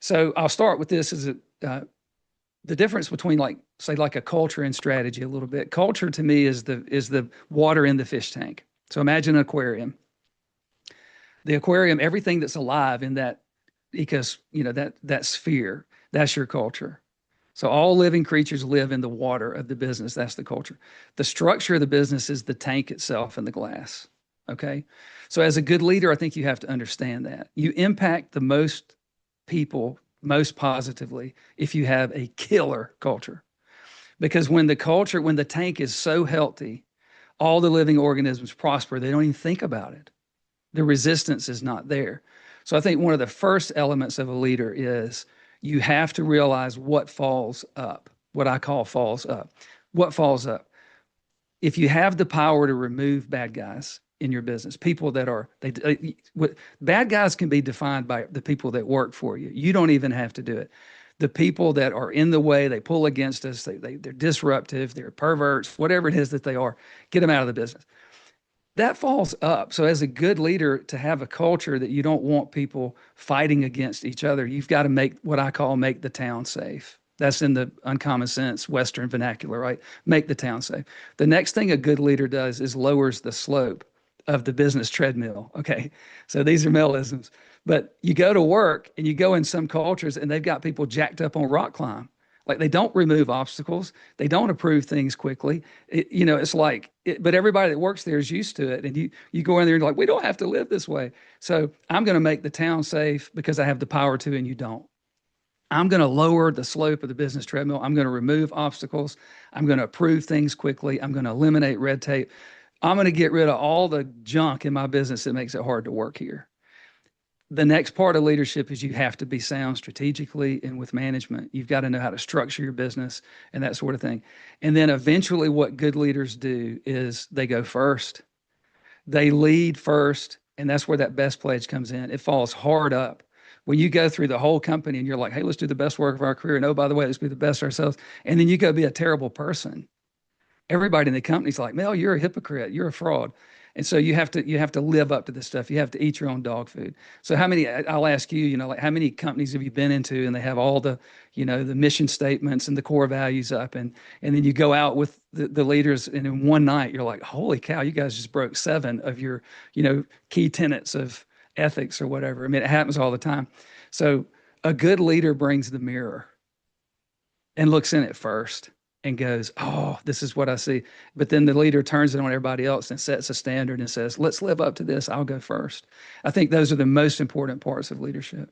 So I'll start with this as the difference between like say like a culture and strategy a little bit. Culture to me is the water in the fish tank. So imagine an aquarium. The aquarium, everything that's alive in that that sphere, that's your culture. So all living creatures live in the water of the business. That's the culture. The structure of the business is the tank itself and the glass. Okay. So as a good leader, I think you have to understand that. You impact the most people most positively if you have a killer culture. Because when the tank is so healthy, all the living organisms prosper. They don't even think about it. The resistance is not there. So I think one of the first elements of a leader is you have to realize what falls up, what I call falls up. What falls up? If you have the power to remove bad guys in your business, people that are bad guys can be defined by the people that work for you. You don't even have to do it. The people that are in the way, they pull against us, they're disruptive, they're perverts, whatever it is that they are, get them out of the business. That falls up. So as a good leader, to have a culture that you don't want people fighting against each other, you've got to make what I call make the town safe. That's in the uncommon sense Western vernacular, right? Make the town safe. The next thing a good leader does is lowers the slope of the business treadmill. Okay. So these are Melisms. But you go to work and you go in some cultures and they've got people jacked up on rock climb. Like they don't remove obstacles. They don't approve things quickly. It's like, but everybody that works there is used to it. And you go in there and you're like, we don't have to live this way. So I'm going to make the town safe because I have the power to, and you don't. I'm going to lower the slope of the business treadmill. I'm going to remove obstacles. I'm going to approve things quickly. I'm going to eliminate red tape. I'm going to get rid of all the junk in my business that makes it hard to work here. The next part of leadership is you have to be sound strategically and with management. You've got to know how to structure your business and that sort of thing. And then eventually what good leaders do is they go first. They lead first, and that's where that best pledge comes in. It falls hard up. When you go through the whole company and you're like, hey, let's do the best work of our career. And oh, by the way, let's be the best ourselves. And then you go be a terrible person. Everybody in the company's like, Mel, you're a hypocrite. You're a fraud. And so you have to live up to this stuff. You have to eat your own dog food. So I'll ask you, like how many companies have you been into and they have all the, the mission statements and the core values up, and then you go out with the leaders and in one night you're like, holy cow, you guys just broke 7 of your, key tenets of ethics or whatever. I mean, it happens all the time. So a good leader brings the mirror and looks in it first and goes, oh, this is what I see. But then the leader turns it on everybody else and sets a standard and says, let's live up to this. I'll go first. I think those are the most important parts of leadership.